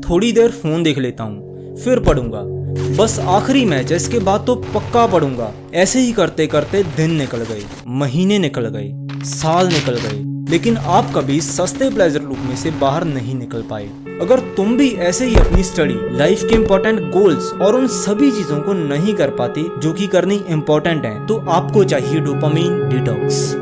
थोड़ी देर फोन देख लेता हूँ, फिर पढ़ूंगा। बस आखिरी मैच है, इसके बाद तो पक्का पढ़ूंगा। ऐसे ही करते करते दिन निकल गए, महीने निकल गए, साल निकल गए, लेकिन आप कभी सस्ते प्लेजर लूप में से बाहर नहीं निकल पाए। अगर तुम भी ऐसे ही अपनी स्टडी, लाइफ के इंपॉर्टेंट गोल्स और उन सभी चीजों को नहीं कर पाते जो कि करनी इंपॉर्टेंट है, तो आपको चाहिए डोपामिन डिटॉक्स।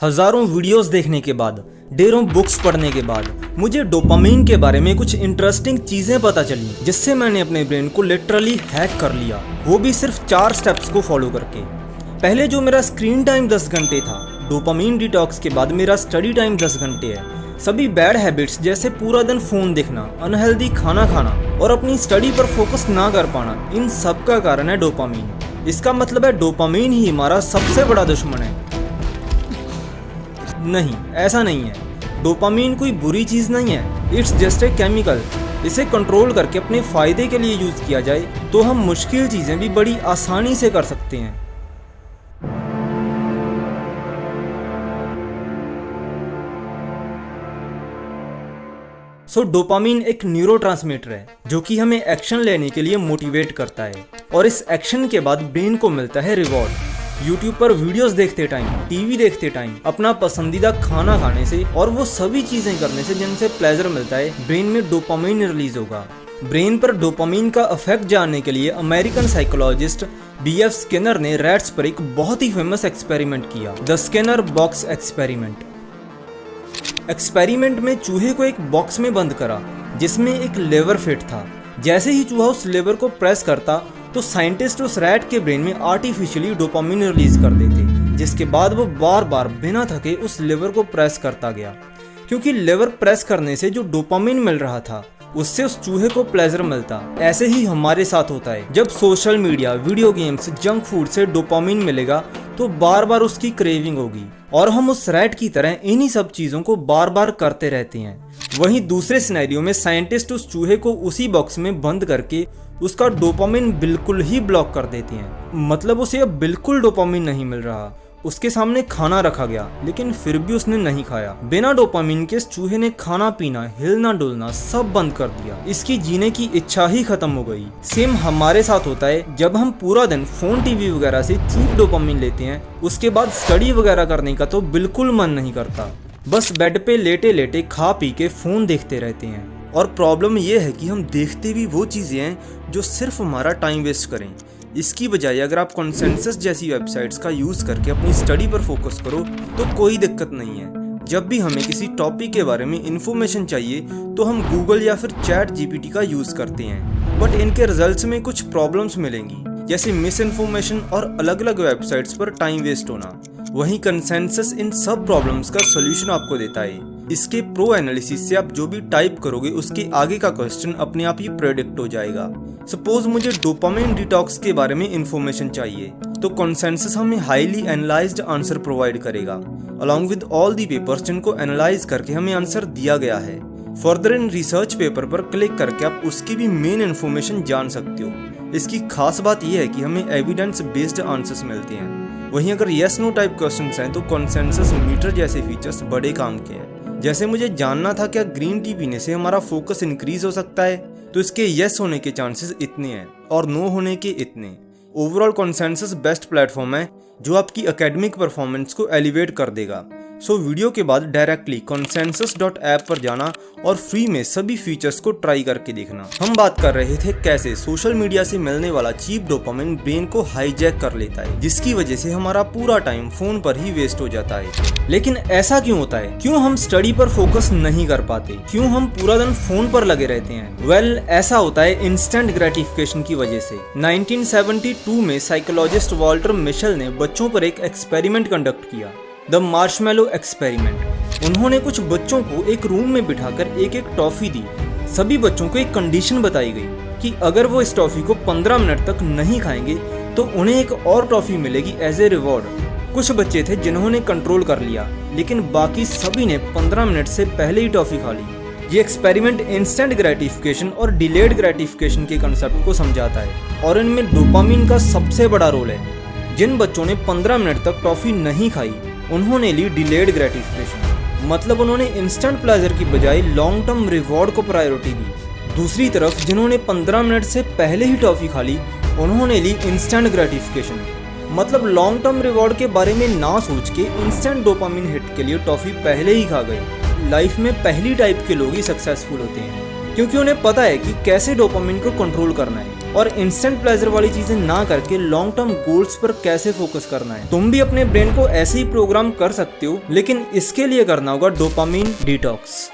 हजारों वीडियोस देखने के बाद, ढेरों बुक्स पढ़ने के बाद मुझे डोपामिन के बारे में कुछ इंटरेस्टिंग चीजें पता चली, जिससे मैंने अपने ब्रेन को लिटरली हैक कर लिया, वो भी सिर्फ 4 स्टेप्स को फॉलो करके। पहले जो मेरा स्क्रीन टाइम 10 घंटे था, डोपामिन डिटॉक्स के बाद मेरा स्टडी टाइम 10 घंटे है। सभी बैड हैबिट्स जैसे पूरा दिन फोन देखना, अनहेल्दी खाना खाना और अपनी स्टडी पर फोकस ना कर पाना, इन सब का कारण है डोपामिन। इसका मतलब है डोपामिन ही हमारा सबसे बड़ा दुश्मन है। नहीं, ऐसा नहीं है। डोपामिन कोई बुरी चीज नहीं है, इट्स जस्ट ए केमिकल। इसे कंट्रोल करके अपने फायदे के लिए यूज किया जाए तो हम मुश्किल चीजें भी बड़ी आसानी से कर सकते हैं। डोपामिन एक न्यूरोट्रांसमीटर है जो कि हमें एक्शन लेने के लिए मोटिवेट करता है, और इस एक्शन के बाद ब्रेन को मिलता है रिवॉर्ड। YouTube पर वीडियोस देखते टाइम, टीवी देखते टाइम, अपना पसंदीदा खाना खाने से और वो सभी चीजें करने से जिनसे प्लेजर मिलता है, ब्रेन में डोपामिन रिलीज होगा। ब्रेन पर डोपामिन का इफेक्ट जानने के लिए अमेरिकन साइकोलॉजिस्ट B.F. स्किनर ने रैट्स पर एक बहुत ही फेमस एक्सपेरिमेंट किया, the Skinner box experiment. Experiment में चूहे को एक बॉक्स में बंद करा जिसमें एक लेवर फिट था। जैसे ही चूहा उस लेवर को प्रेस करता तो साइंटिस्ट उस रैट के ब्रेन में आर्टिफिशियली डोपामिन रिलीज कर देते, जिसके बाद वो बार बार बिना थके उस लेवर को प्रेस करता गया। क्योंकि लेवर प्रेस करने से जो डोपामिन मिल रहा था उससे उस चूहे को प्लेजर मिलता। ऐसे ही हमारे साथ होता है, जब social media, video games, junk food से डोपामिन मिलेगा तो बार बार उसकी क्रेविंग होगी और हम उस रैट की तरह इन्हीं सब चीजों को बार बार करते रहते हैं। वहीं दूसरे सिनेरियो में साइंटिस्ट उस चूहे को उसी बॉक्स में बंद करके उसका डोपामिन बिल्कुल ही ब्लॉक कर देते हैं। मतलब उसे अब बिल्कुल डोपामिन नहीं मिल रहा। उसके सामने खाना रखा गया लेकिन फिर भी उसने नहीं खाया। बिना डोपामिन के इस चूहे ने खाना पीना, हिलना डुलना सब बंद कर दिया। इसकी जीने की इच्छा ही खत्म हो गई। सेम हमारे साथ होता है, जब हम पूरा दिन फोन, टीवी वगैरह से चीप डोपामिन लेते हैं, उसके बाद स्टडी वगैरह करने का तो बिल्कुल मन नहीं करता। बस बेड पे लेटे लेटे खा पी के फोन देखते रहते हैं। और प्रॉब्लम यह है कि हम देखते भी वो चीजें हैं जो सिर्फ हमारा टाइम वेस्ट करें। इसकी बजाय अगर आप कॉन्सेंसस जैसी वेबसाइट्स का यूज करके अपनी स्टडी पर फोकस करो तो कोई दिक्कत नहीं है। जब भी हमें किसी टॉपिक के बारे में इंफॉर्मेशन चाहिए तो हम गूगल या फिर चैट जीपीटी का यूज करते हैं, बट इनके रिजल्ट्स में कुछ प्रॉब्लम्स मिलेंगी, जैसे मिस इन्फॉर्मेशन और अलग अलग वेबसाइट्स पर टाइम वेस्ट होना। वहीं कंसेंसस इन सब प्रॉब्लम्स का सोल्यूशन आपको देता है। इसके प्रो एनालिसिस से आप जो भी टाइप करोगे उसके आगे का क्वेश्चन अपने आप ही प्रेडिक्ट हो जाएगा। सपोज मुझे डोपामिन डिटॉक्स के बारे में इंफॉर्मेशन चाहिए तो कंसेंसस हमें हाईली एनालाइज्ड आंसर प्रोवाइड करेगा along with all the papers जिनको एनालाइज करके हमें आंसर दिया गया है। फर्दर इन रिसर्च पेपर पर क्लिक करके आप उसकी भी मेन इन्फॉर्मेशन जान सकते हो। इसकी खास बात यह है कि हमें एविडेंस बेस्ड आंसर्स मिलते हैं। वहीं अगर यस नो टाइप क्वेश्चंस हैं तो कंसेंसस मीटर जैसे फीचर्स बड़े काम के हैं। जैसे मुझे जानना था क्या ग्रीन टी पीने से हमारा फोकस इंक्रीज हो सकता है, तो इसके यस होने के चांसेस इतने हैं और नो होने के इतने। ओवरऑल कंसेंसस बेस्ट प्लेटफॉर्म है जो आपकी एकेडमिक परफॉर्मेंस को एलिवेट कर देगा। सो वीडियो के बाद डायरेक्टली consensus.app पर जाना और फ्री में सभी फीचर्स को ट्राई करके देखना। हम बात कर रहे थे कैसे सोशल मीडिया से मिलने वाला चीप डोपामिन ब्रेन को हाईजैक कर लेता है, जिसकी वजह से हमारा पूरा टाइम फोन पर ही वेस्ट हो जाता है। लेकिन ऐसा क्यों होता है? क्यों हम स्टडी पर फोकस नहीं कर पाते? क्यों हम पूरा दिन फोन पर लगे रहते हैं? वेल, ऐसा होता है इंस्टेंट ग्रेटिफिकेशन की वजह से। 1972 में साइकोलॉजिस्ट वॉल्टर मिशेल ने बच्चों पर एक एक्सपेरिमेंट कंडक्ट किया, द मार्शमैलो एक्सपेरिमेंट। उन्होंने कुछ बच्चों को एक रूम में बिठाकर एक एक टॉफी दी। सभी बच्चों को एक कंडीशन बताई गई कि अगर वो इस टॉफी को 15 मिनट तक नहीं खाएंगे तो उन्हें एक और टॉफी मिलेगी एज ए रिवॉर्ड। कुछ बच्चे थे जिन्होंने कंट्रोल कर लिया, लेकिन बाकी सभी ने 15 मिनट से पहले ही टॉफी खा ली। ये एक्सपेरिमेंट इंस्टेंट ग्रेटिफिकेशन और डिलेड ग्रेटिफिकेशन के कंसेप्ट को समझाता है और इनमें डोपामिन का सबसे बड़ा रोल है। जिन बच्चों ने 15 मिनट तक टॉफी नहीं खाई उन्होंने ली डिलेड ग्रेटिफिकेशन, मतलब उन्होंने इंस्टेंट प्लेजर की बजाय लॉन्ग टर्म रिवॉर्ड को प्रायोरिटी दी। दूसरी तरफ जिन्होंने 15 मिनट से पहले ही टॉफी खा ली उन्होंने ली इंस्टेंट ग्रेटिफिकेशन, मतलब लॉन्ग टर्म रिवॉर्ड के बारे में ना सोच के इंस्टेंट डोपामिन हिट के लिए टॉफी पहले ही खा गए। लाइफ में पहली टाइप के लोग ही सक्सेसफुल होते हैं क्योंकि उन्हें पता है कि कैसे डोपामिन को कंट्रोल करना है और इंस्टेंट प्लेजर वाली चीजें ना करके लॉन्ग टर्म गोल्स पर कैसे फोकस करना है। तुम भी अपने ब्रेन को ऐसे ही प्रोग्राम कर सकते हो, लेकिन इसके लिए करना होगा डोपामिन डिटॉक्स।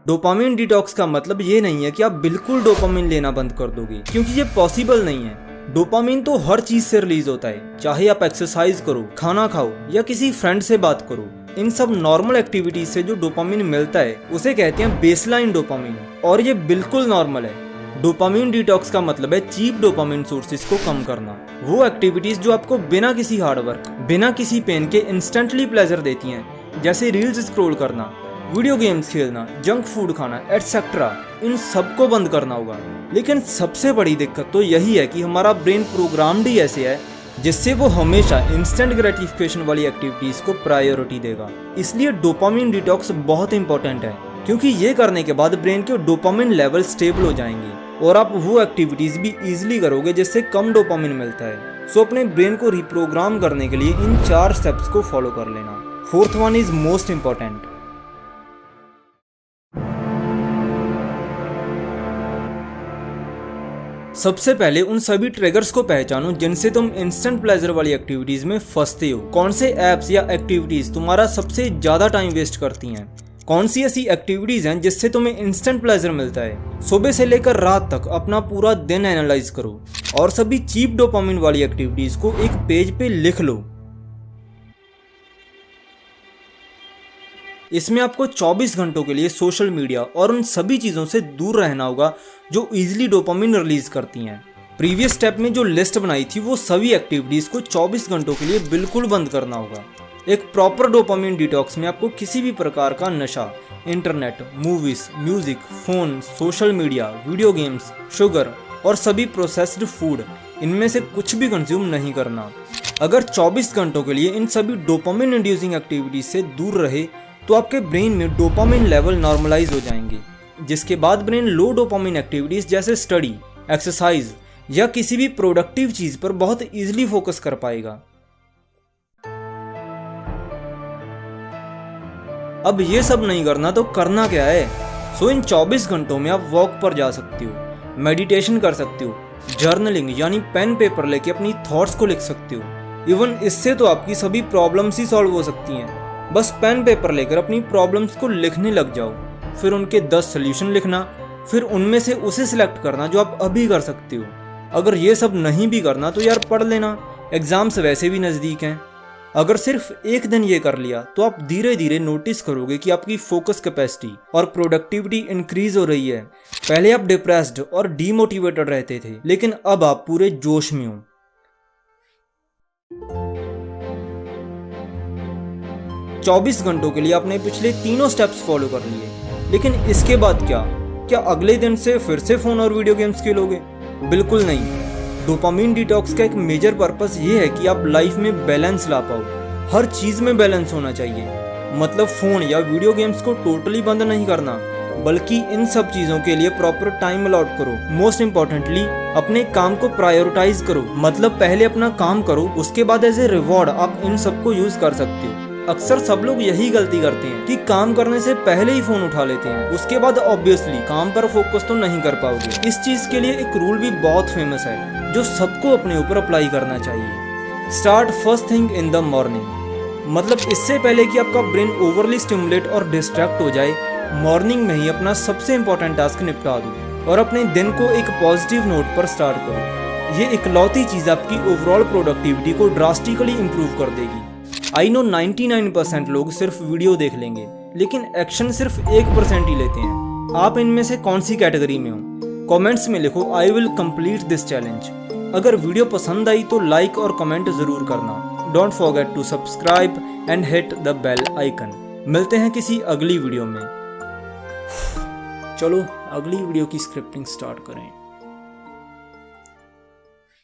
डोपामिन डिटॉक्स का मतलब ये नहीं है कि आप बिल्कुल डोपामिन लेना बंद कर दोगे, क्योंकि ये पॉसिबल नहीं है। डोपामिन तो हर चीज से रिलीज होता है, चाहे आप एक्सरसाइज करो, खाना खाओ या किसी फ्रेंड से बात करो। इन सब नॉर्मल एक्टिविटीज से जो डोपामिन मिलता है उसे कहते हैं बेसलाइन डोपामिन, और ये बिल्कुल नॉर्मल है। डोपामिन डिटॉक्स का मतलब है चीप डोपामिन सोर्सेज को कम करना। वो एक्टिविटीज जो आपको बिना किसी हार्डवर्क, बिना किसी पेन के इंस्टेंटली प्लेजर देती हैं, जैसे रील्स स्क्रॉल करना, वीडियो गेम्स खेलना, जंक फूड खाना एटसेट्रा, इन सबको बंद करना होगा। लेकिन सबसे बड़ी दिक्कत तो यही है कि हमारा ब्रेन प्रोग्राम्ड ही ऐसे है जिससे वो हमेशा इंस्टेंट ग्रेटिफिकेशन वाली एक्टिविटीज को प्रायोरिटी देगा। इसलिए डोपामिन डिटॉक्स बहुत इंपॉर्टेंट है, क्योंकि ये करने के बाद ब्रेन के डोपामिन लेवल स्टेबल हो जाएंगे और आप वो एक्टिविटीज भी इजीली करोगे जिससे कम डोपामिन मिलता है। सो अपने ब्रेन को रिप्रोग्राम करने के लिए इन 4 स्टेप्स को फॉलो कर लेना। 4th one is most important. सबसे पहले उन सभी ट्रिगर्स को पहचानो जिनसे तुम इंस्टेंट प्लेजर वाली एक्टिविटीज में फंसते हो। कौन से एप्स या एक्टिविटीज तुम्हारा सबसे ज्यादा टाइम वेस्ट करती हैं, कौन सी ऐसी एक्टिविटीज हैं जिससे तुम्हें इंस्टेंट प्लेजर मिलता है। सुबह से लेकर रात तक अपना पूरा दिन एनालाइज करो और सभी चीप डोपामिन वाली एक्टिविटीज को एक पेज पे लिख लो। इसमें आपको 24 घंटों के लिए सोशल मीडिया और उन सभी चीज़ों से दूर रहना होगा जो इजीली डोपामिन रिलीज करती हैं। प्रीवियस स्टेप में जो लिस्ट बनाई थी वो सभी एक्टिविटीज़ को 24 घंटों के लिए बिल्कुल बंद करना होगा। एक प्रॉपर डोपामिन डिटॉक्स में आपको किसी भी प्रकार का नशा, internet, movies, music, phone, social media, video games, sugar और सभी प्रोसेस्ड फूड, इनमें से कुछ भी कंज्यूम नहीं करना। अगर 24 घंटों के लिए इन सभी डोपामिन इंड्यूसिंग एक्टिविटीज से दूर रहे तो आपके ब्रेन में डोपामिन लेवल नॉर्मलाइज हो जाएंगे, जिसके बाद ब्रेन लो डोपामिन एक्टिविटीज जैसे स्टडी, एक्सरसाइज या किसी भी प्रोडक्टिव चीज पर बहुत इजीली फोकस कर पाएगा। अब ये सब नहीं करना तो करना क्या है? सो इन 24 घंटों में आप वॉक पर जा सकते हो, मेडिटेशन कर सकते हो, जर्नलिंग यानी पेन पेपर लेके अपनी थॉट्स को लिख सकते हो। इवन इससे तो आपकी सभी प्रॉब्लम्स ही सॉल्व हो सकती हैं। बस पेन पेपर लेकर अपनी प्रॉब्लम्स को लिखने लग जाओ, फिर उनके 10 सोल्यूशन लिखना, फिर उनमें से उसे सिलेक्ट करना जो आप अभी कर सकते हो। अगर ये सब नहीं भी करना तो यार पढ़ लेना, एग्जाम्स वैसे भी नज़दीक हैं। अगर सिर्फ एक दिन ये कर लिया तो आप धीरे धीरे नोटिस करोगे कि आपकी फोकस कैपेसिटी और प्रोडक्टिविटी इंक्रीज हो रही है। पहले आप डिप्रेस्ड और डीमोटिवेटेड रहते थे, लेकिन अब आप पूरे जोश में हो। 24 घंटों के लिए आपने पिछले तीनों स्टेप्स फॉलो कर लिए, लेकिन इसके बाद क्या अगले दिन से फिर से फोन और वीडियो गेम्स खेलोगे? बिल्कुल नहीं। डोपामिन डिटॉक्स का एक मेजर पर्पस ये है कि आप लाइफ में बैलेंस ला पाओ। हर चीज में बैलेंस होना चाहिए, मतलब फोन या वीडियो गेम्स को टोटली बंद नहीं करना, बल्कि इन सब चीजों के लिए प्रॉपर टाइम अलॉट करो। मोस्ट इंपॉर्टेंटली अपने काम को प्रायोरिटाइज करो, मतलब पहले अपना काम करो, उसके बाद एज ए रिवॉर्ड आप इन सबको यूज कर सकते हो। अक्सर सब लोग यही गलती करते हैं कि काम करने से पहले ही फोन उठा लेते हैं, उसके बाद ऑब्वियसली काम पर फोकस तो नहीं कर पाओगे। इस चीज के लिए एक रूल भी बहुत फेमस है जो सबको अपने ऊपर अप्लाई करना चाहिए। Start first thing in the morning, मतलब इससे पहले कि आपका ब्रेन ओवरली स्टिमुलेट और डिस्ट्रैक्ट हो जाए, मॉर्निंग में ही अपना सबसे इंपॉर्टेंट टास्क निपटा दो और अपने दिन को एक पॉजिटिव नोट पर स्टार्ट करो। ये इकलौती चीज आपकी ओवरऑल प्रोडक्टिविटी को ड्रास्टिकली इंप्रूव कर देगी। आई नो 99% लोग सिर्फ वीडियो देख लेंगे, लेकिन एक्शन सिर्फ 1% ही लेते हैं। आप इनमें से कौन सी कैटेगरी में हो? कमेंट्स में लिखो I will complete this challenge. अगर वीडियो पसंद आई तो लाइक और कमेंट ज़रूर करना। Don't forget to subscribe and hit the bell icon. मिलते हैं किसी अगली वीडियो में। चलो अगली वीडियो की स्क्रिप्टिंग स्टार्ट करें।